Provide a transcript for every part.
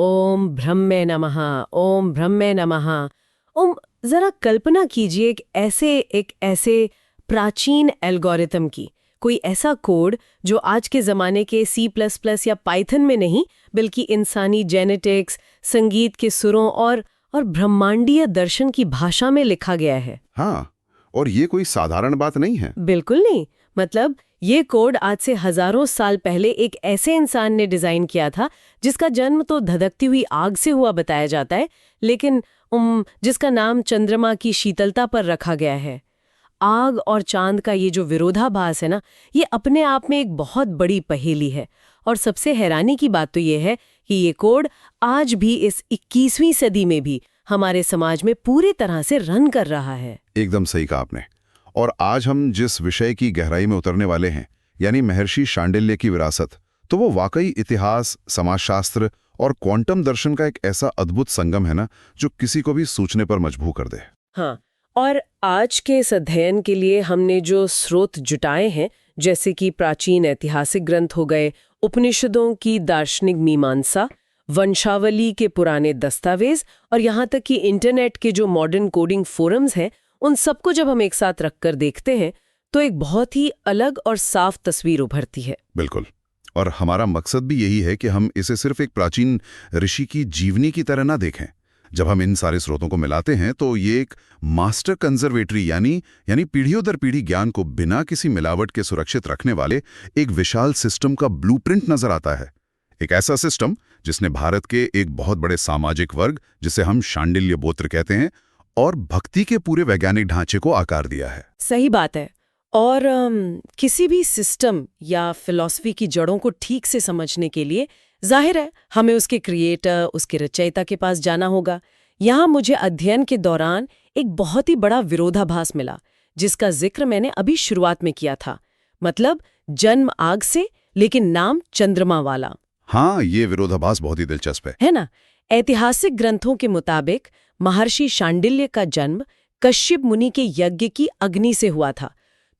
ओम ब्रह्मे नमः। ओम ब्रह्मे नमः। ओम। जरा कल्पना कीजिए एक ऐसे प्राचीन एल्गोरिथम की, कोई ऐसा कोड जो आज के ज़माने के C++ या पाइथन में नहीं, बल्कि इंसानी जेनेटिक्स, संगीत के सुरों और ब्रह्मांडीय दर्शन की भाषा में लिखा गया है। हाँ, और ये कोई साधारण बात नहीं है। बिल्कुल नहीं। मतलब ये कोड आज से हजारों साल पहले एक ऐसे इंसान ने डिजाइन किया था जिसका जन्म तो धधकती हुई आग से हुआ बताया जाता है, लेकिन जिसका नाम चंद्रमा की शीतलता पर रखा गया है। आग और चांद का ये जो विरोधाभास है ना, ये अपने आप में एक बहुत बड़ी पहेली है। और सबसे हैरानी की बात तो ये है कि ये कोड आज भी इस 21वीं सदी में भी हमारे समाज में पूरी तरह से रन कर रहा है। एकदम सही कहा आपने। और आज हम जिस विषय की गहराई में उतरने वाले हैं, यानी महर्षि शांडिल्य की विरासत, तो वो वाकई इतिहास, समाजशास्त्र और क्वांटम दर्शन का एक ऐसा अद्भुत संगम है ना, जो किसी को भी सोचने पर मजबूर कर दे। हाँ, और आज के इस अध्ययन के लिए हमने जो स्रोत जुटाए हैं, जैसे कि प्राचीन ऐतिहासिक ग्रंथ हो गए, उपनिषदों की दार्शनिक मीमांसा, वंशावली के पुराने दस्तावेज और यहाँ तक कि इंटरनेट के जो मॉडर्न कोडिंग फोरम्स हैं, उन सबको जब हम एक साथ रखकर देखते हैं तो एक बहुत ही अलग और साफ तस्वीर उभरती है। बिल्कुल। और हमारा मकसद भी यही है कि हम इसे सिर्फ एक प्राचीन ऋषि की जीवनी की तरह ना देखें। जब हम इन सारे स्रोतों को मिलाते हैं तो ये एक मास्टर कंजर्वेटरी यानी पीढ़ियों दर पीढ़ी ज्ञान को बिना किसी मिलावट के सुरक्षित रखने वाले एक विशाल सिस्टम का ब्लूप्रिंट नजर आता है। एक ऐसा सिस्टम जिसने भारत के एक बहुत बड़े सामाजिक वर्ग, जिसे हम शांडिल्य गोत्र कहते हैं, और भक्ति के पूरे वैज्ञानिक ढांचे को आकार दिया है। सही बात है। और किसी भी सिस्टम या फिलॉसफी की जड़ों को ठीक से समझने के लिए जाहिर है हमें उसके क्रिएटर, उसके रचयिता के पास जाना होगा। यहाँ मुझे अध्ययन के दौरान एक बहुत ही बड़ा विरोधाभास मिला, जिसका जिक्र मैंने अभी शुरुआत में किया था। मतलब जन्म आग से, लेकिन नाम चंद्रमा वाला। हाँ, ये विरोधाभास बहुत ही दिलचस्प है ना। ऐतिहासिक ग्रंथों के मुताबिक महर्षि शांडिल्य का जन्म कश्यप मुनि के यज्ञ की अग्नि से हुआ था।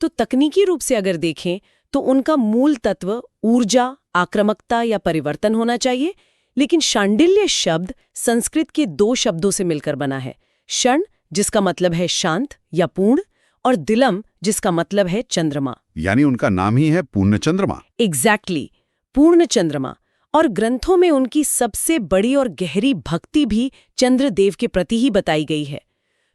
तो तकनीकी रूप से अगर देखें तो उनका मूल तत्व ऊर्जा, आक्रामकता या परिवर्तन होना चाहिए, लेकिन शांडिल्य शब्द संस्कृत के 2 शब्दों से मिलकर बना है। क्षण, जिसका मतलब है शांत या पूर्ण, और दिलम, जिसका मतलब है चंद्रमा। यानी उनका नाम ही है पूर्ण चंद्रमा। एग्जैक्टली, पूर्ण चंद्रमा। और ग्रंथों में उनकी सबसे बड़ी और गहरी भक्ति भी चंद्रदेव के प्रति ही बताई गई है।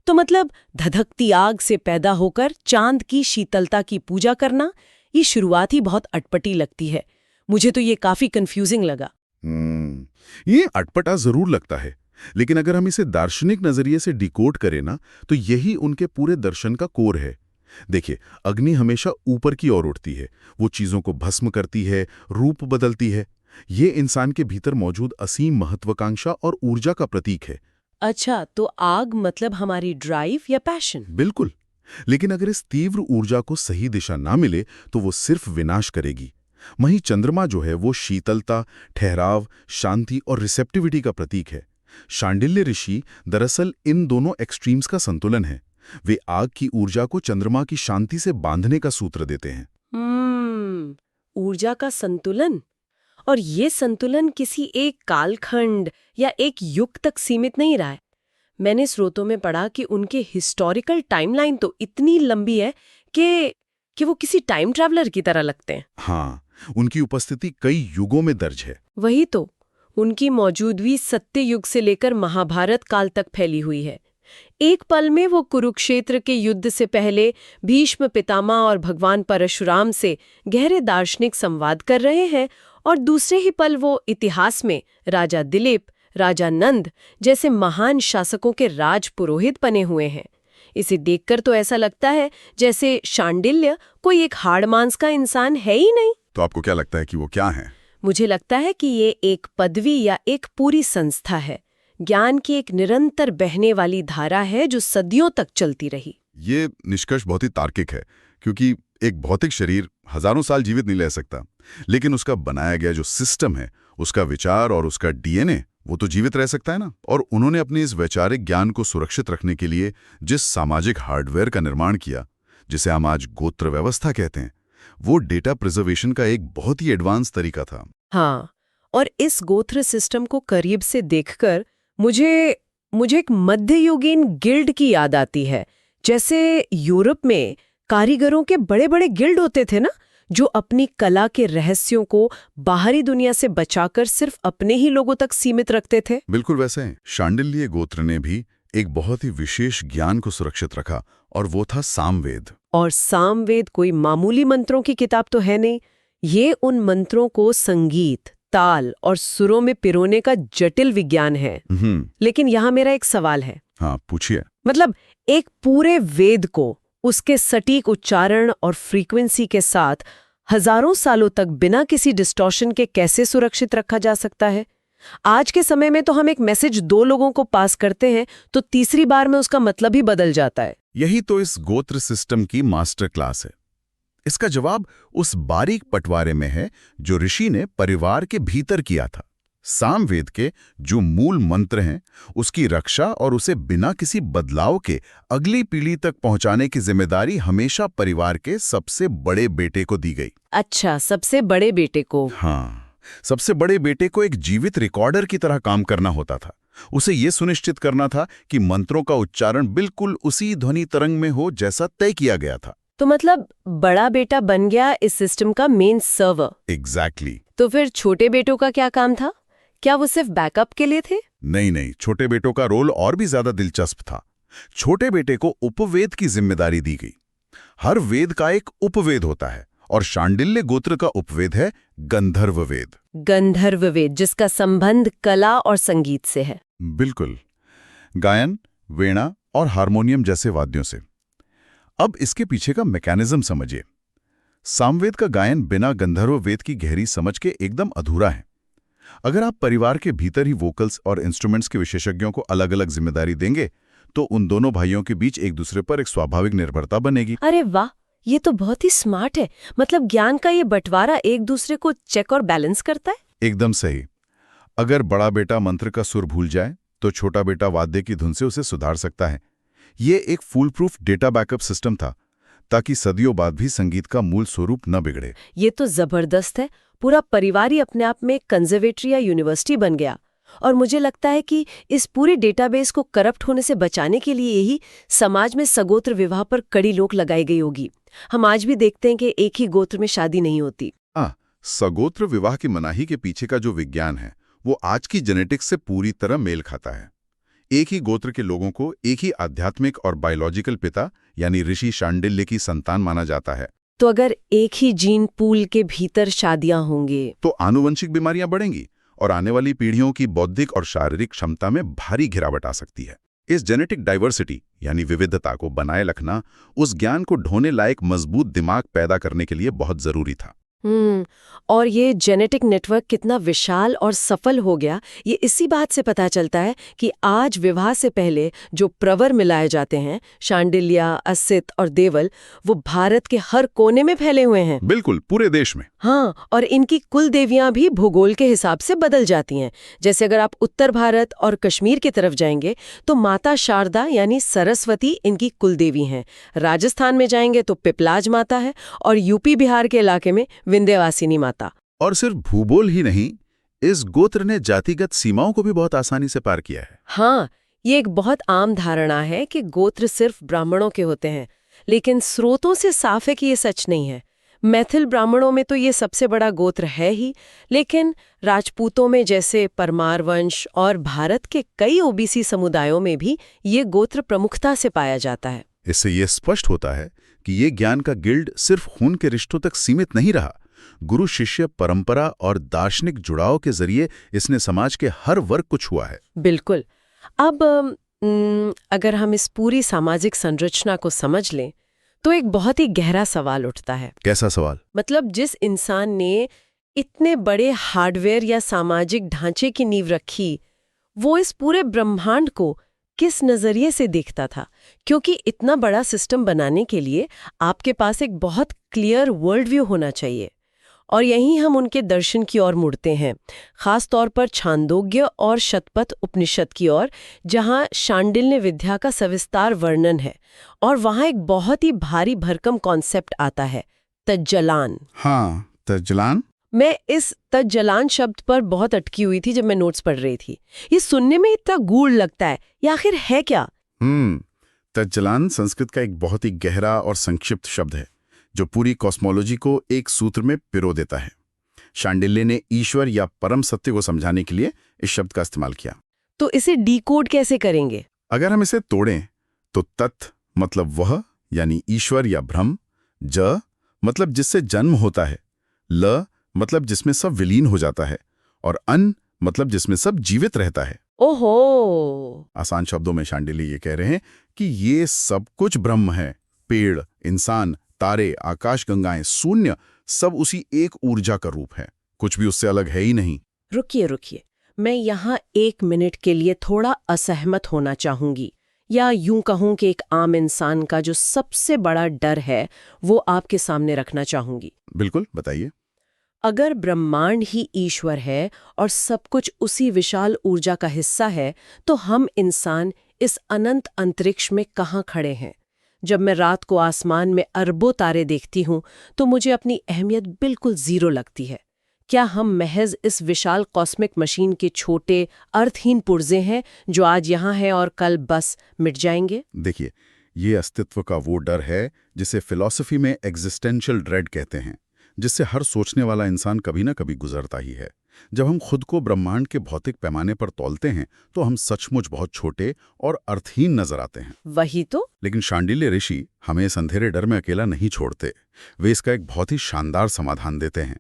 तो मतलब धधकती आग से पैदा होकर चांद की शीतलता की पूजा करना, ये शुरुआत ही बहुत अटपटी लगती है। मुझे तो ये काफी कंफ्यूजिंग लगा। ये अटपटा जरूर लगता है, लेकिन अगर हम इसे दार्शनिक नजरिए से डिकोड करें ना, तो यही उनके पूरे दर्शन का कोर है। देखिए, अग्नि हमेशा ऊपर की ओर उठती है, वो चीजों को भस्म करती है, रूप बदलती है। ये इंसान के भीतर मौजूद असीम महत्वाकांक्षा और ऊर्जा का प्रतीक है। अच्छा, तो आग मतलब हमारी ड्राइव या पैशन? बिल्कुल। लेकिन अगर इस तीव्र ऊर्जा को सही दिशा ना मिले तो वो सिर्फ विनाश करेगी। वहीं चंद्रमा जो है वो शीतलता, ठहराव, शांति और रिसेप्टिविटी का प्रतीक है। शांडिल्य ऋषि दरअसल इन दोनों एक्सट्रीम्स का संतुलन है। वे आग की ऊर्जा को चंद्रमा की शांति से बांधने का सूत्र देते हैं। ऊर्जा का संतुलन। और ये संतुलन किसी एक कालखंड या एक युग तक सीमित नहीं रहा है। मैंने स्रोतों में पढ़ा कि उनके हिस्टोरिकल टाइमलाइन तो इतनी लंबी है कि वो किसी टाइम ट्रैवलर की तरह लगते हैं। हाँ, उनकी उपस्थिति कई युगों में दर्ज है। वही तो, उनकी मौजूदगी सत्य युग से लेकर महाभारत काल तक फैली हुई है। एक पल में वो कुरुक्षेत्र के युद्ध से पहले भीष्म पितामह और भगवान परशुराम से गहरे दार्शनिक संवाद कर रहे हैं, और दूसरे ही पल वो इतिहास में राजा दिलीप, राजा नंद जैसे महान शासकों के राज पुरोहित बने हुए हैं। इसे देखकर तो ऐसा लगता है जैसे शांडिल्य कोई एक हाड़ मांस का इंसान है ही नहीं। तो आपको क्या लगता है कि वो क्या है? मुझे लगता है कि ये एक पदवी या एक पूरी संस्था है, ज्ञान की एक निरंतर बहने वाली धारा है जो सदियों तक चलती रही। ये निष्कर्ष बहुत ही तार्किक है, क्योंकि एक भौतिक शरीर हजारों साल जीवित नहीं रह सकता, लेकिन उसका बनाया गया जो सिस्टम है, उसका विचार और उसका डीएनए, वो तो जीवित रह सकता है ना। और उन्होंने अपने इस वैचारिक ज्ञान को सुरक्षित रखने के लिए जिस सामाजिक हार्डवेयर का निर्माण किया, जिसे हम आज गोत्र व्यवस्था कहते हैं, वो डेटा प्रिजर्वेशन का एक बहुत ही एडवांस तरीका था। हाँ, और इस गोत्र सिस्टम को करीब से देखकर मुझे एक मध्ययुगीन गिल्ड की याद आती है। जैसे यूरोप में कारीगरों के बड़े बड़े गिल्ड होते थे ना, जो अपनी कला के रहस्यों को बाहरी दुनिया से बचाकर सिर्फ अपने ही लोगों तक सीमित रखते थे। बिल्कुल वैसे ही शांडिल्य गोत्र ने भी एक बहुत ही विशेष ज्ञान को सुरक्षित रखा, और वो था सामवेद। और सामवेद कोई मामूली मंत्रों की किताब तो है नहीं। ये उन मंत्रों को संगीत, ताल और सुरों में पिरोने का जटिल विज्ञान है। लेकिन यहाँ मेरा एक सवाल है। हाँ, पूछिए। मतलब एक पूरे वेद को उसके सटीक उच्चारण और फ्रीक्वेंसी के साथ हजारों सालों तक बिना किसी डिस्टॉर्शन के कैसे सुरक्षित रखा जा सकता है? आज के समय में तो हम एक मैसेज 2 लोगों को पास करते हैं तो तीसरी बार में उसका मतलब ही बदल जाता है। यही तो इस गोत्र सिस्टम की मास्टर क्लास है। इसका जवाब उस बारीक पटवारे में है जो ऋषि ने परिवार के भीतर किया था। सामवेद के जो मूल मंत्र हैं, उसकी रक्षा और उसे बिना किसी बदलाव के अगली पीढ़ी तक पहुंचाने की जिम्मेदारी हमेशा परिवार के सबसे बड़े बेटे को दी गई। अच्छा, सबसे बड़े बेटे को? हाँ, सबसे बड़े बेटे को एक जीवित रिकॉर्डर की तरह काम करना होता था। उसे ये सुनिश्चित करना था कि मंत्रों का उच्चारण बिल्कुल उसी ध्वनि तरंग में हो जैसा तय किया गया था। तो मतलब बड़ा बेटा बन गया इस सिस्टम का मेन सर्वर। एग्जैक्टली। तो फिर छोटे बेटों का क्या काम था? क्या वो सिर्फ बैकअप के लिए थे? नहीं, छोटे बेटों का रोल और भी ज्यादा दिलचस्प था। छोटे बेटे को उपवेद की जिम्मेदारी दी गई। हर वेद का एक उपवेद होता है, और शांडिल्य गोत्र का उपवेद है गंधर्व वेद। गंधर्व वेद, जिसका संबंध कला और संगीत से है। बिल्कुल, गायन, वीणा और हारमोनियम जैसे वाद्यों से। अब इसके पीछे का मैकेनिज्म समझिए। सामवेद का गायन बिना गंधर्व वेद की गहरी समझ के एकदम अधूरा है। अगर आप परिवार के भीतर ही वोकल्स और इंस्ट्रूमेंट्स के विशेषज्ञों को अलग अलग जिम्मेदारी देंगे तो उन दोनों भाइयों के बीच एक दूसरे पर एक स्वाभाविक निर्भरता बनेगी। अरे वाह, ये तो बहुत ही स्मार्ट है। मतलब ज्ञान का ये बंटवारा एक दूसरे को चेक और बैलेंस करता है। एकदम सही। अगर बड़ा बेटा मंत्र का सुर भूल जाए तो छोटा बेटा वाद्य की धुन से उसे सुधार सकता है। ये एक full proof data backup system था, ताकि सदियों बाद भी संगीत का मूल स्वरूप न बिगड़े। ये तो जबरदस्त है। पूरा परिवार ही अपने आप में कंजर्वेटरी या यूनिवर्सिटी बन गया। और मुझे लगता है कि इस पूरे डेटाबेस को करप्ट होने से बचाने के लिए ही समाज में सगोत्र विवाह पर कड़ी रोक लगाई गई होगी। हम आज भी देखते हैं कि एक ही गोत्र में शादी नहीं होती। सगोत्र विवाह की मनाही के पीछे का जो विज्ञान है वो आज की जेनेटिक्स से पूरी तरह मेल खाता है। एक ही गोत्र के लोगों को एक ही आध्यात्मिक और बायोलॉजिकल पिता यानी ऋषि शांडिल्य की संतान माना जाता है। तो अगर एक ही जीन पूल के भीतर शादियां होंगे तो आनुवंशिक बीमारियां बढ़ेंगी और आने वाली पीढ़ियों की बौद्धिक और शारीरिक क्षमता में भारी गिरावट आ सकती है। इस जेनेटिक डाइवर्सिटी यानी विविधता को बनाए रखना उस ज्ञान को ढोने लायक मजबूत दिमाग पैदा करने के लिए बहुत जरूरी था। और ये जेनेटिक नेटवर्क कितना विशाल और सफल हो गया, ये इसी बात से पता चलता है कि आज विवाह से पहले जो प्रवर मिलाए जाते हैं, शांडिल्या, असित और देवल, वो भारत के हर कोने में फैले हुए हैं। बिल्कुल, पूरे देश में। हाँ, और इनकी कुल देवियां भी भूगोल के हिसाब से बदल जाती हैं। जैसे अगर आप उत्तर भारत और कश्मीर की तरफ जाएंगे तो माता शारदा यानी सरस्वती इनकी कुल देवी हैं। राजस्थान में जाएंगे तो पिपलाज माता है, और यूपी बिहार के इलाके में विंध्यवासिनी माता। और सिर्फ भूगोल ही नहीं, इस गोत्र ने जातिगत सीमाओं को भी बहुत आसानी से पार किया है। हाँ, ये एक बहुत आम धारणा है कि गोत्र सिर्फ ब्राह्मणों के होते हैं, लेकिन स्रोतों से साफ है कि ये सच नहीं है। मैथिल ब्राह्मणों में तो ये सबसे बड़ा गोत्र है ही, लेकिन राजपूतों में जैसे परमार वंश और भारत के कई ओबीसी समुदायों में भी ये गोत्र प्रमुखता से पाया जाता है। इससे ये स्पष्ट होता है कि ये ज्ञान का गिल्ड सिर्फ खून के रिश्तों तक सीमित नहीं रहा। गुरु शिष्य परंपरा और दार्शनिक जुड़ाव के जरिए इसने समाज के हर वर्ग को छुआ है। बिल्कुल। अब अगर हम इस पूरी सामाजिक संरचना को समझ लें तो एक बहुत ही गहरा सवाल उठता है। कैसा सवाल? मतलब जिस इंसान ने इतने बड़े हार्डवेयर या सामाजिक ढांचे की नींव रखी, वो इस पूरे ब्रह्मांड को किस नजरिए से देखता था? क्योंकि इतना बड़ा सिस्टम बनाने के लिए आपके पास एक बहुत क्लियर वर्ल्ड व्यू होना चाहिए। और यहीं हम उनके दर्शन की ओर मुड़ते हैं, खास तौर पर छांदोग्य और शतपथ उपनिषद की ओर, जहां शांडिल्य विद्या का सविस्तार वर्णन है। और वहां एक बहुत ही भारी भरकम कॉन्सेप्ट आता है, तज्जलान। हाँ, तज्जलान। मैं इस तज्जलान शब्द पर बहुत अटकी हुई थी जब मैं नोट्स पढ़ रही थी। ये सुनने में इतना गूढ़ लगता है, ये आखिर है क्या? तज्जलान संस्कृत का एक बहुत ही गहरा और संक्षिप्त शब्द है जो पूरी कॉस्मोलॉजी को एक सूत्र में पिरो देता है। शांडिल्य ने ईश्वर या परम सत्य को समझाने के लिए इस शब्द का इस्तेमाल किया। तो इसे डिकोड कैसे करेंगे? अगर हम इसे तोड़ें तो तत् मतलब वह यानी ईश्वर या ब्रह्म, ज मतलब जिससे जन्म होता है, ल मतलब जिसमें सब विलीन हो जाता है, और अन मतलब जिसमें सब जीवित रहता है। ओहो! आसान शब्दों में शांडिल्य ये कह रहे हैं कि ये सब कुछ ब्रह्म है। पेड़, इंसान, तारे, आकाशगंगाएं, शून्य, सब उसी एक ऊर्जा का रूप है। कुछ भी उससे अलग है ही नहीं। रुकिए, मैं यहाँ 1 मिनट के लिए थोड़ा असहमत होना चाहूंगी, या यूं कहूं कि एक आम इंसान का जो सबसे बड़ा डर है वो आपके सामने रखना चाहूंगी। बिल्कुल, बताइए। अगर ब्रह्मांड ही ईश्वर है और सब कुछ उसी विशाल ऊर्जा का हिस्सा है, तो हम इंसान इस अनंत अंतरिक्ष में कहाँ खड़े हैं? जब मैं रात को आसमान में अरबों तारे देखती हूँ तो मुझे अपनी अहमियत बिल्कुल जीरो लगती है। क्या हम महज इस विशाल कॉस्मिक मशीन के छोटे अर्थहीन पुर्जे हैं जो आज यहाँ हैं और कल बस मिट जाएंगे? देखिए, ये अस्तित्व का वो डर है जिसे फिलॉसफी में एग्जिस्टेंशियल ड्रेड कहते हैं, जिससे हर सोचने वाला इंसान कभी ना कभी गुजरता ही है। जब हम खुद को ब्रह्मांड के भौतिक पैमाने पर तौलते हैं तो हम सचमुच बहुत छोटे और अर्थहीन नजर आते हैं। वही तो। लेकिन शांडिल्य ऋषि हमें इस अंधेरे डर में अकेला नहीं छोड़ते। वे इसका एक बहुत ही शानदार समाधान देते हैं।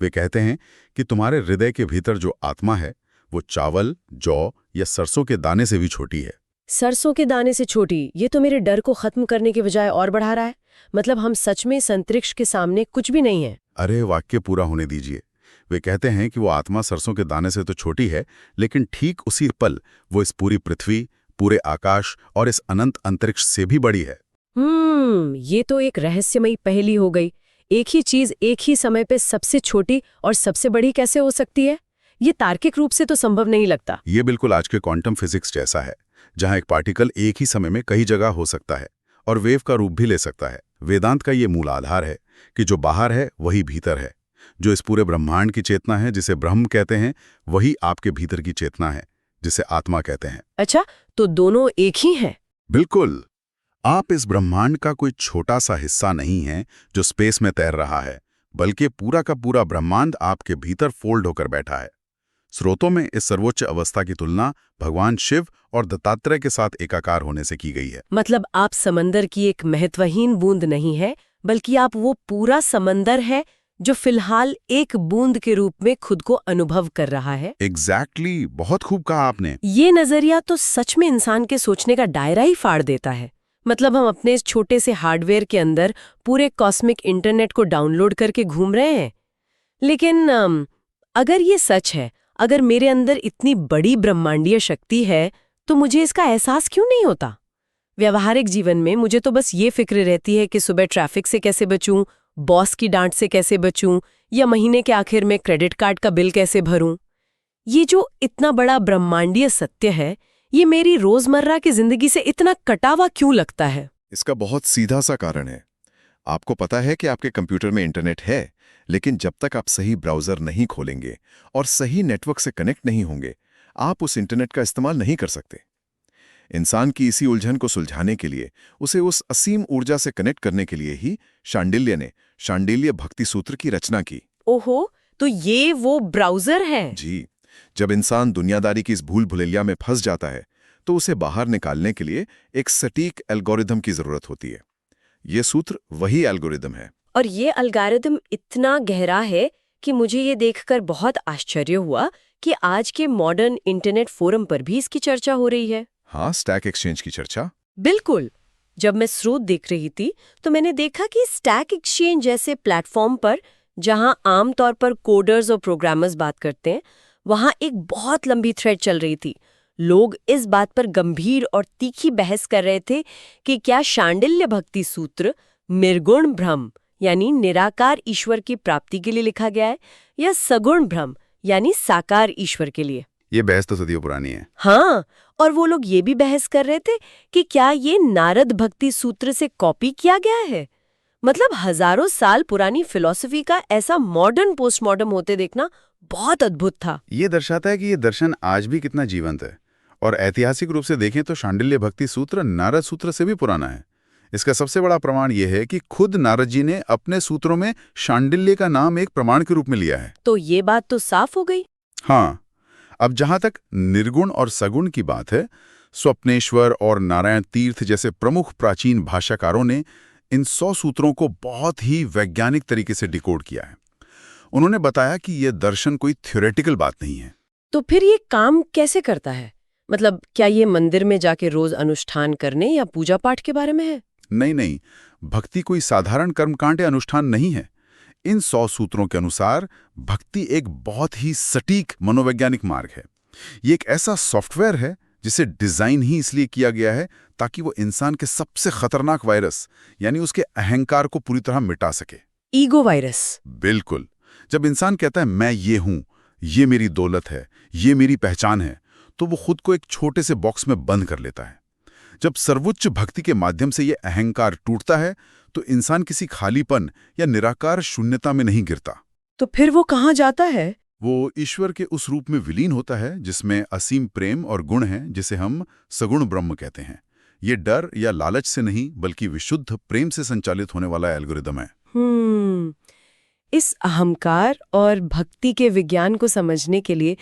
वे कहते हैं कि तुम्हारे हृदय के भीतर जो आत्मा है वो चावल, जौ या सरसों के दाने से भी छोटी है। सरसों के दाने से छोटी, ये तो मेरे डर को खत्म करने के बजाय और बढ़ा रहा है। मतलब हम सच में इस अंतरिक्ष के सामने कुछ भी नहीं है। अरे वाक्य पूरा होने दीजिए। वे कहते हैं कि वो आत्मा सरसों के दाने से तो छोटी है, लेकिन ठीक उसी पल वो इस पूरी पृथ्वी, पूरे आकाश और इस अनंत अंतरिक्ष से भी बड़ी है। ये तो एक रहस्यमयी पहेली हो गई। एक ही चीज एक ही समय पे सबसे छोटी और सबसे बड़ी कैसे हो सकती है? ये तार्किक रूप से तो संभव नहीं लगता। ये बिल्कुल आज के क्वांटम फिजिक्स जैसा है, जहां एक पार्टिकल एक ही समय में कई जगह हो सकता है और वेव का रूप भी ले सकता है। वेदांत का ये मूल आधार है कि जो बाहर है वही भीतर है। जो इस पूरे ब्रह्मांड की चेतना है, जिसे ब्रह्म कहते हैं, वही आपके भीतर की चेतना है, जिसे आत्मा कहते हैं। अच्छा, तो दोनों एक ही हैं? बिल्कुल। आप इस ब्रह्मांड का कोई छोटा सा हिस्सा नहीं है जो स्पेस में तैर रहा है, बल्कि पूरा का पूरा ब्रह्मांड आपके भीतर फोल्ड होकर बैठा है। स्रोतों में इस सर्वोच्च अवस्था की तुलना भगवान शिव और दत्तात्रेय के साथ एकाकार होने से की गई है। मतलब आप समंदर की एक महत्वहीन बूंद नहीं है, बल्कि आप वो पूरा समंदर है जो फिलहाल एक बूंद के रूप में खुद को अनुभव कर रहा है। एग्जैक्टली, बहुत खूब कहा आपने। ये नजरिया तो सच में इंसान के सोचने का दायरा ही फाड़ देता है। मतलब हम अपने इस छोटे से हार्डवेयर के अंदर पूरे कॉस्मिक इंटरनेट को डाउनलोड करके घूम रहे हैं। लेकिन अगर ये सच है, अगर मेरे अंदर इतनी बड़ी ब्रह्मांडीय शक्ति है, तो मुझे इसका एहसास क्यों नहीं होता? व्यावहारिक जीवन में मुझे तो बस ये फिक्र रहती है कि सुबह ट्रैफिक से कैसे बचूं, बॉस की डांट से कैसे बचूं, या महीने के आखिर में क्रेडिट कार्ड का बिल कैसे भरूं। ये जो इतना बड़ा ब्रह्मांडीय सत्य है, ये मेरी रोजमर्रा की जिंदगी से इतना कटा हुआ क्यों लगता है? इसका बहुत सीधा सा कारण है। आपको पता है कि आपके कंप्यूटर में इंटरनेट है, लेकिन जब तक आप सही ब्राउजर नहीं खोलेंगे और सही नेटवर्क से कनेक्ट नहीं होंगे, आप उस इंटरनेट का इस्तेमाल नहीं कर सकते। इंसान की इसी उलझन को सुलझाने के लिए, उसे उस असीम ऊर्जा से कनेक्ट करने के लिए ही शांडिल्य ने शांडिल्य भक्ति सूत्र की रचना की। ओहो, तो ये वो ब्राउजर है? जी। जब इंसान दुनियादारी की इस भूल भुलैया में फंस जाता है, तो उसे बाहर निकालने के लिए एक सटीक एल्गोरिदम की जरूरत होती है। ये सूत्र वही एल्गोरिदम है। और ये एल्गोरिदम इतना गहरा है कि मुझे ये देखकर बहुत आश्चर्य हुआ कि आज के मॉडर्न इंटरनेट फोरम पर भी इसकी चर्चा हो रही है। हाँ, स्टैक एक्सचेंज की चर्चा। बिल्कुल। जब मैं स्रोत देख रही थी तो मैंने देखा कि स्टैक एक्सचेंज जैसे प्लेटफॉर्म पर, जहां आमतौर पर कोडर्स और प्रोग्रामर्स बात करते हैं, वहां एक बहुत लंबी थ्रेड चल रही थी। लोग इस बात पर गंभीर और तीखी बहस कर रहे थे कि क्या शांडिल्य भक्ति सूत्र निर्गुण ब्रह्म यानी निराकार ईश्वर की प्राप्ति के लिए लिखा गया है, या सगुण ब्रह्म यानी साकार ईश्वर के लिए। ये बहस तो सदियों पुरानी है। हाँ, और वो लोग ये भी बहस कर रहे थे कि क्या ये नारद भक्ति सूत्र से कॉपी किया गया है। मतलब हजारों साल पुरानी फिलॉसफी का ऐसा मॉडर्न पोस्टमॉर्टम होते देखना बहुत अद्भुत था। ये दर्शाता है कि ये दर्शन आज भी कितना जीवंत है। और ऐतिहासिक रूप से देखें तो शांडिल्य भक्ति सूत्र नारद सूत्र से भी पुराना है। इसका सबसे बड़ा प्रमाण यह है कि खुद नारद जी ने अपने सूत्रों में शांडिल्य का नाम एक प्रमाण के रूप में लिया है। तो ये बात तो साफ हो गई। हाँ, अब जहां तक निर्गुण और सगुण की बात है, स्वप्नेश्वर और नारायण तीर्थ जैसे प्रमुख प्राचीन भाषाकारों ने इन 100 सूत्रों को बहुत ही वैज्ञानिक तरीके से डिकोड किया है। उन्होंने बताया कि यह दर्शन कोई थ्योरेटिकल बात नहीं है। तो फिर ये काम कैसे करता है? मतलब क्या ये मंदिर में जाके रोज अनुष्ठान करने या पूजा पाठ के बारे में है? नहीं, भक्ति कोई साधारण कर्मकांड या अनुष्ठान नहीं है। इन 100 सूत्रों के अनुसार भक्ति एक बहुत ही सटीक मनोवैज्ञानिक मार्ग है। ये एक ऐसा सॉफ्टवेयर है जिसे डिजाइन ही इसलिए किया गया है ताकि वो इंसान के सबसे खतरनाक वायरस यानी उसके अहंकार को पूरी तरह मिटा सके। Ego virus. बिल्कुल। जब इंसान कहता है मैं ये हूं, ये मेरी दौलत है, ये मेरी पहचान है, तो वो खुद को एक छोटे से बॉक्स में बंद कर लेता है। जब सर्वोच्च भक्ति के माध्यम से ये अहंकार टूटता है तो इंसान किसी खालीपन या निराकार शून्यता में नहीं गिरता। तो फिर वो कहाँ जाता है? वो ईश्वर के उस रूप में विलीन होता है जिसमें असीम प्रेम और गुण हैं, जिसे हम सगुण ब्रह्म कहते हैं। ये डर या लालच से नहीं बल्कि विशुद्ध प्रेम से संचालित होने वाला एल्गोरिदम है। इस अहंकार और भक्ति के विज्ञान को समझने के लिए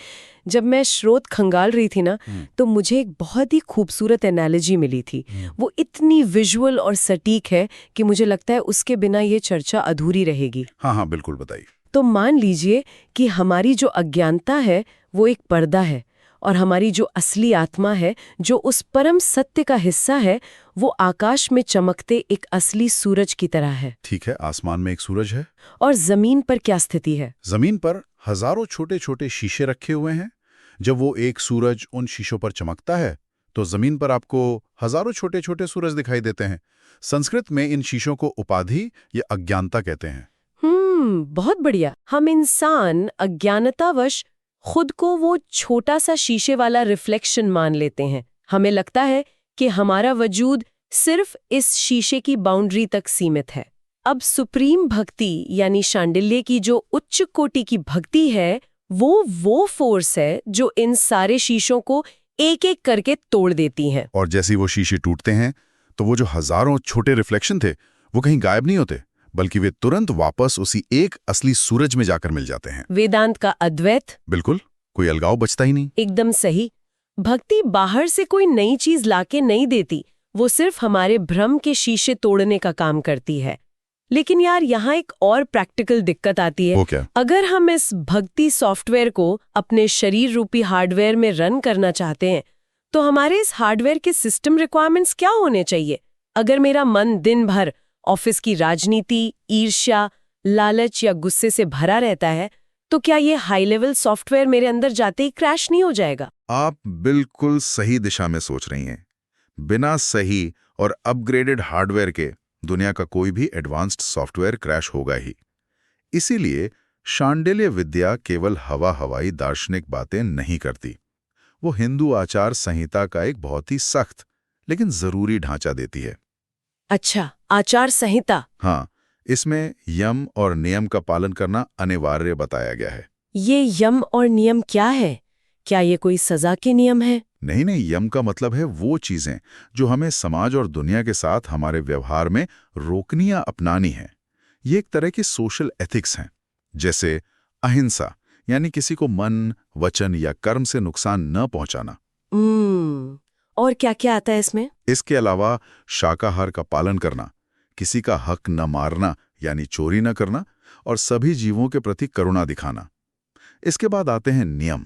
जब मैं स्रोत खंगाल रही थी ना, तो मुझे एक बहुत ही खूबसूरत एनालॉजी मिली थी। वो इतनी विजुअल और सटीक है कि मुझे लगता है उसके बिना ये चर्चा अधूरी रहेगी। हाँ, बिल्कुल बताइए। तो मान लीजिए कि हमारी जो अज्ञानता है वो एक पर्दा है और हमारी जो असली आत्मा है, जो उस परम सत्य का हिस्सा है, वो आकाश में चमकते एक असली सूरज की तरह है। ठीक है, आसमान में एक सूरज है। और जमीन पर क्या स्थिति है? जमीन पर हजारों छोटे छोटे शीशे रखे हुए हैं। जब वो एक सूरज उन शीशों पर चमकता है तो जमीन पर आपको हजारों छोटे छोटे सूरज दिखाई देते हैं। संस्कृत में इन शीशों को उपाधि या अज्ञानता कहते हैं। बहुत बढ़िया। हम इंसान अज्ञानतावश खुद को वो छोटा सा शीशे वाला रिफ्लेक्शन मान लेते हैं। हमें लगता है कि हमारा वजूद सिर्फ इस शीशे की बाउंड्री तक सीमित है। अब सुप्रीम भक्ति यानी शांडिल्य की जो उच्च कोटि की भक्ति है, वो फोर्स है जो इन सारे शीशों को एक एक करके तोड़ देती है। और जैसे ही वो शीशे टूटते हैं तो वो जो हजारों छोटे रिफ्लेक्शन थे वो कहीं गायब नहीं होते, बल्कि वे तुरंत वापस उसी एक असली सूरज में जाकर मिल जाते हैं। वेदांत का अद्वैत। बिल्कुल, कोई अलगाव बचता ही नहीं। एकदम सही। भक्ति बाहर से कोई नई चीज लाके नहीं देती, वो सिर्फ हमारे भ्रम के शीशे तोड़ने का काम करती है। लेकिन यार, यहाँ एक और प्रैक्टिकल दिक्कत आती है। वो क्या? अगर हम इस भक्ति सॉफ्टवेयर को अपने शरीर रूपी हार्डवेयर में रन करना चाहते हैं, तो हमारे इस हार्डवेयर के सिस्टम रिक्वायरमेंट्स क्या होने चाहिए? अगर मेरा मन दिन भर ऑफिस की राजनीति, ईर्ष्या, लालच या गुस्से से भरा रहता है, तो क्या ये हाई लेवल सॉफ्टवेयर मेरे अंदर जाते ही क्रैश नहीं हो जाएगा? आप बिल्कुल सही दिशा में सोच रही हैं। बिना सही और अपग्रेडेड हार्डवेयर के दुनिया का कोई भी एडवांस्ड सॉफ्टवेयर क्रैश होगा ही। इसीलिए शांडिल्य विद्या केवल हवाई दार्शनिक बातें नहीं करती। वो हिंदू आचार संहिता का एक बहुत ही सख्त लेकिन जरूरी ढांचा देती है। अच्छा, आचार संहिता। हाँ, इसमें यम और नियम का पालन करना अनिवार्य बताया गया है। ये यम और नियम क्या है? क्या ये कोई सजा के नियम है? नहीं, यम का मतलब है वो चीजें जो हमें समाज और दुनिया के साथ हमारे व्यवहार में रोकनी या अपनानी है। ये एक तरह की सोशल एथिक्स हैं, जैसे अहिंसा यानी किसी को मन, वचन या कर्म से नुकसान न पहुंचाना। और क्या क्या आता है इसमें? इसके अलावा शाकाहार का पालन करना, किसी का हक न मारना यानी चोरी न करना, और सभी जीवों के प्रति करुणा दिखाना। इसके बाद आते हैं नियम,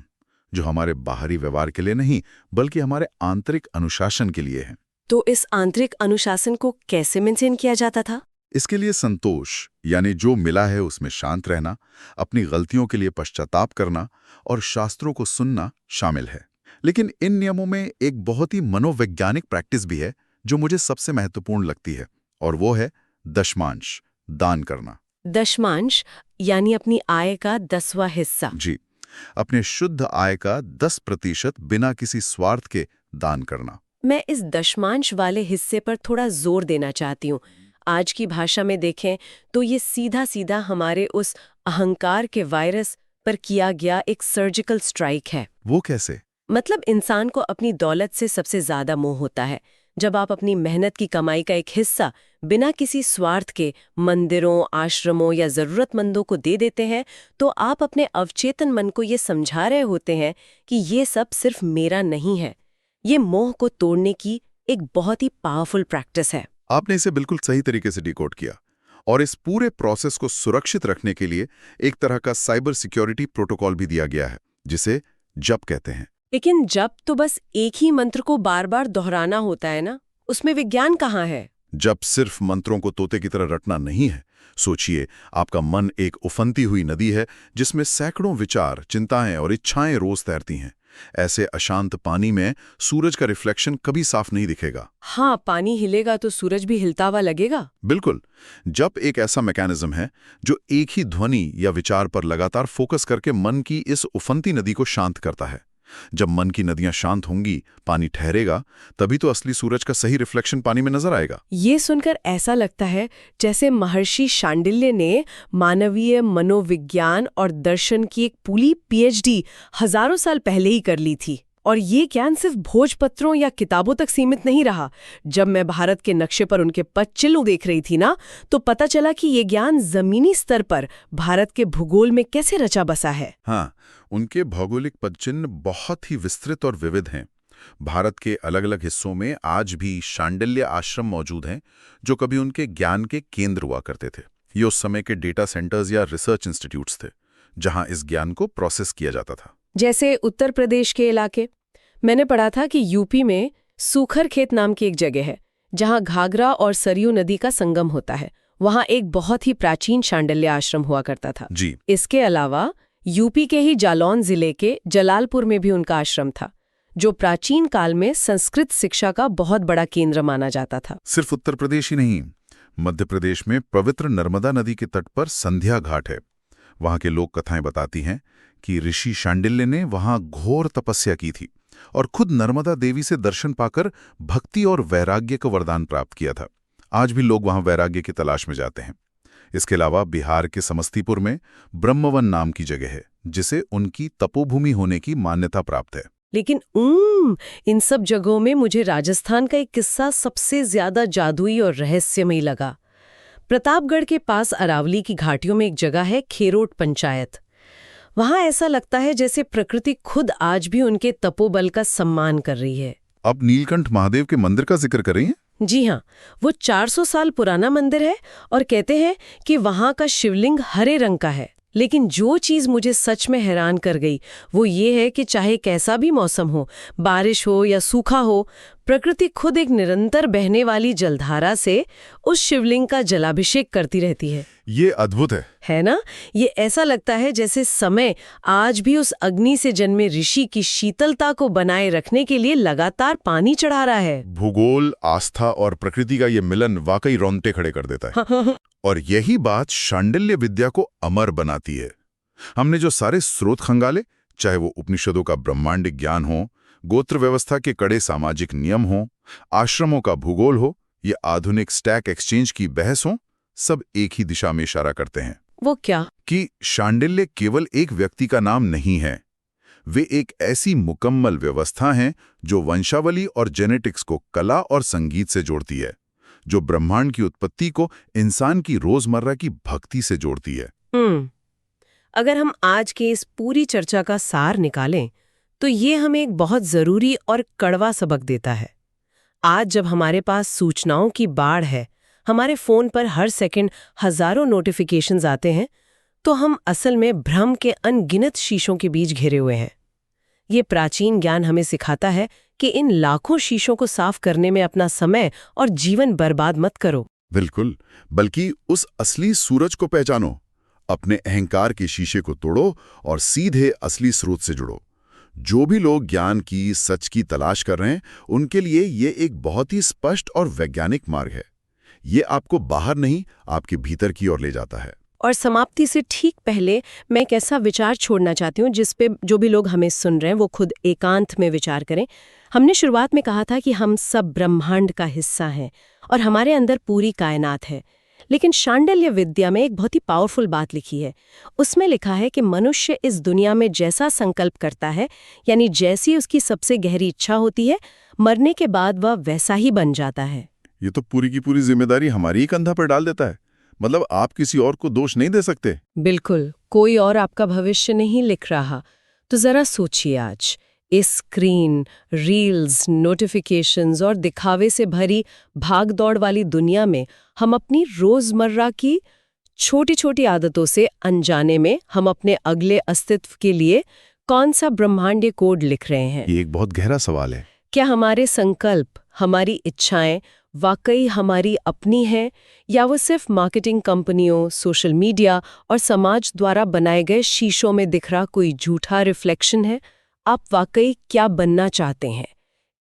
जो हमारे बाहरी व्यवहार के लिए नहीं बल्कि हमारे आंतरिक अनुशासन के लिए है। तो इस आंतरिक अनुशासन को कैसे मेंटेन किया जाता था? इसके लिए संतोष यानी जो मिला है उसमें शांत रहना, अपनी गलतियों के लिए पश्चाताप करना और शास्त्रों को सुनना शामिल है। लेकिन इन नियमों में एक बहुत ही मनोवैज्ञानिक प्रैक्टिस भी है जो मुझे सबसे महत्वपूर्ण लगती है, और वो है दशमांश, दान करना। दशमांश यानी अपनी आय का 10वां हिस्सा। जी, अपने शुद्ध आय का 10% बिना किसी स्वार्थ के दान करना। मैं इस दशमांश वाले हिस्से पर थोड़ा जोर देना चाहती हूँ। आज की भाषा में देखें तो ये सीधा सीधा हमारे उस अहंकार के वायरस पर किया गया एक सर्जिकल स्ट्राइक है। वो कैसे? मतलब इंसान को अपनी दौलत से सबसे ज्यादा मोह होता है। जब आप अपनी मेहनत की कमाई का एक हिस्सा बिना किसी स्वार्थ के मंदिरों, आश्रमों या जरूरतमंदों को दे देते हैं, तो आप अपने अवचेतन मन को ये समझा रहे होते हैं कि ये सब सिर्फ मेरा नहीं है। ये मोह को तोड़ने की एक बहुत ही पावरफुल प्रैक्टिस है। आपने इसे बिल्कुल सही तरीके से डिकोड किया। और इस पूरे प्रोसेस को सुरक्षित रखने के लिए एक तरह का साइबर सिक्योरिटी प्रोटोकॉल भी दिया गया है, जिसे जप कहते हैं। लेकिन जप तो बस एक ही मंत्र को बार बार दोहराना होता है ना, उसमें विज्ञान कहाँ है? जप सिर्फ मंत्रों को तोते की तरह रटना नहीं है। सोचिए, आपका मन एक उफनती हुई नदी है जिसमें सैकड़ों विचार, चिंताएं और इच्छाएं रोज तैरती हैं। ऐसे अशांत पानी में सूरज का रिफ्लेक्शन कभी साफ नहीं दिखेगा। हाँ, पानी हिलेगा तो सूरज भी हिलता हुआ लगेगा। बिल्कुल। जप एक ऐसा मैकेनिज्म है जो एक ही ध्वनि या विचार पर लगातार फोकस करके मन की इस उफनती नदी को शांत करता है। जब मन की नदियां शांत होंगी, पानी ठहरेगा, तभी तो असली सूरज का सही रिफ्लेक्शन पानी में नजर आएगा। ये सुनकर ऐसा लगता है जैसे महर्षि शांडिल्य ने मानवीय मनोविज्ञान और दर्शन की एक पूरी पीएचडी हजारों साल पहले ही कर ली थी। और ये ज्ञान सिर्फ भोजपत्रों या किताबों तक सीमित नहीं रहा। जब मैं भारत के नक्शे पर उनके पदचिन्ह देख रही थी ना, तो पता चला कि ये ज्ञान जमीनी स्तर पर भारत के भूगोल में कैसे रचा बसा है। हाँ, उनके भौगोलिक पदचिन्ह बहुत ही विस्तृत और विविध हैं। भारत के अलग अलग हिस्सों में आज भी शांडिल्य आश्रम मौजूद हैं, जो कभी उनके ज्ञान के केंद्र हुआ करते थे। ये उस समय के डेटा सेंटर्स या रिसर्च इंस्टीट्यूट्स थे, जहां इस ज्ञान को प्रोसेस किया जाता था। जैसे उत्तर प्रदेश के इलाके, मैंने पढ़ा था कि यूपी में सूखर खेत नाम की एक जगह है, जहां घाघरा और सरयू नदी का संगम होता है। वहां एक बहुत ही प्राचीन शांडिल्य आश्रम हुआ करता था। जी। इसके अलावा यूपी के ही जालौन जिले के जलालपुर में भी उनका आश्रम था, जो प्राचीन काल में संस्कृत शिक्षा का बहुत बड़ा केंद्र माना जाता था। सिर्फ उत्तर प्रदेश ही नहीं, मध्य प्रदेश में पवित्र नर्मदा नदी के तट पर संध्या घाट है। वहां के लोक कथाएं बताती हैं कि ऋषि शांडिल्य ने वहां घोर तपस्या की थी और खुद नर्मदा देवी से दर्शन पाकर भक्ति और वैराग्य का वरदान प्राप्त किया था। आज भी लोग वहां वैराग्य की तलाश में जाते हैं। इसके अलावा बिहार के समस्तीपुर में ब्रह्मवन नाम की जगह है, जिसे उनकी तपोभूमि होने की मान्यता प्राप्त है। लेकिन इन सब जगहों में मुझे राजस्थान का एक किस्सा सबसे ज्यादा जादुई और रहस्यमयी लगा। प्रतापगढ़ के पास अरावली की घाटियों में एक जगह है, खेरोट पंचायत। वहां ऐसा लगता है जैसे प्रकृति खुद आज भी उनके तपोबल का सम्मान कर रही है। अब नीलकंठ महादेव के मंदिर का जिक्र कर रही हैं? जी हाँ, वो 400 साल पुराना मंदिर है और कहते हैं कि वहां का शिवलिंग हरे रंग का है। लेकिन जो चीज मुझे सच में हैरान कर गई वो ये है कि चाहे कैसा भी मौसम हो, बारिश हो या सूखा हो, प्रकृति खुद एक निरंतर बहने वाली जलधारा से उस शिवलिंग का जलाभिषेक करती रहती है। ये अद्भुत है ना? ये ऐसा लगता है जैसे समय आज भी उस अग्नि से जन्मे ऋषि की शीतलता को बनाए रखने के लिए लगातार पानी चढ़ा रहा है। भूगोल, आस्था और प्रकृति का ये मिलन वाकई रोंगटे खड़े कर देता है। और यही बात शांडिल्य विद्या को अमर बनाती है। हमने जो सारे स्रोत खंगाले, चाहे वो उपनिषदों का ब्रह्मांडिक ज्ञान हो, गोत्र व्यवस्था के कड़े सामाजिक नियम हो, आश्रमों का भूगोल हो या आधुनिक स्टैक एक्सचेंज की बहस हो, सब एक ही दिशा में इशारा करते हैं। वो क्या? कि शांडिल्य केवल एक व्यक्ति का नाम नहीं है। वे एक ऐसी मुकम्मल व्यवस्था हैं जो वंशावली और जेनेटिक्स को कला और संगीत से जोड़ती है, जो ब्रह्मांड की उत्पत्ति को इंसान की रोजमर्रा की भक्ति से जोड़ती है। अगर हम आज के इस पूरी चर्चा का सार निकालें तो ये हमें एक बहुत जरूरी और कड़वा सबक देता है। आज जब हमारे पास सूचनाओं की बाढ़ है, हमारे फोन पर हर सेकंड हजारों नोटिफिकेशंस आते हैं, तो हम असल में भ्रम के अनगिनत शीशों के बीच घिरे हुए हैं। ये प्राचीन ज्ञान हमें सिखाता है कि इन लाखों शीशों को साफ करने में अपना समय और जीवन बर्बाद मत करो। बिल्कुल, बल्कि उस असली सूरज को पहचानो, अपने अहंकार के शीशे को तोड़ो और सीधे असली स्रोत से जुड़ो। जो भी लोग ज्ञान की, सच की तलाश कर रहे हैं, उनके लिए ये एक बहुत ही स्पष्ट और वैज्ञानिक मार्ग है। ये आपको बाहर नहीं, आपके भीतर की ओर ले जाता है। और समाप्ति से ठीक पहले मैं एक ऐसा विचार छोड़ना चाहती हूँ जिस पे जो भी लोग हमें सुन रहे हैं वो खुद एकांत में विचार करें। हमने शुरुआत में कहा था कि हम सब ब्रह्मांड का हिस्सा हैं और हमारे अंदर पूरी कायनात है। लेकिन शांडिल्य विद्या में एक बहुत ही पावरफुल बात लिखी है। उसमें लिखा है कि मनुष्य इस दुनिया में जैसा संकल्प करता है, यानी जैसी उसकी सबसे गहरी इच्छा होती है, मरने के बाद वह वैसा ही बन जाता है। ये तो पूरी की पूरी जिम्मेदारी हमारी ही कंधा पर डाल देता है। मतलब आप किसी और को दोष नहीं दे सकते। बिल्कुल, कोई और आपका भविष्य नहीं लिख रहा। तो जरा सोचिए, आज इस स्क्रीन, रील्स, नोटिफिकेशंस और दिखावे से भरी भाग-दौड़ वाली दुनिया में हम अपनी रोजमर्रा की छोटी-छोटी आदतों से अनजाने में हम अपने अगले अस्तित्व के लिए कौन सा ब्रह्मांडीय कोड लिख रहे हैं? ये एक बहुत गहरा सवाल है। क्या हमारे संकल्प, हमारी इच्छाएं वाकई हमारी अपनी हैं, या वो सिर्फ मार्केटिंग कंपनियों, सोशल मीडिया और समाज द्वारा बनाए गए शीशों में दिख रहा कोई झूठा रिफ्लेक्शन है? आप वाकई क्या बनना चाहते हैं?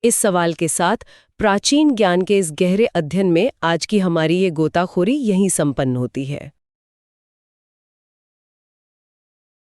इस सवाल के साथ प्राचीन ज्ञान के इस गहरे अध्ययन में आज की हमारी ये गोताखोरी यहीं संपन्न होती है।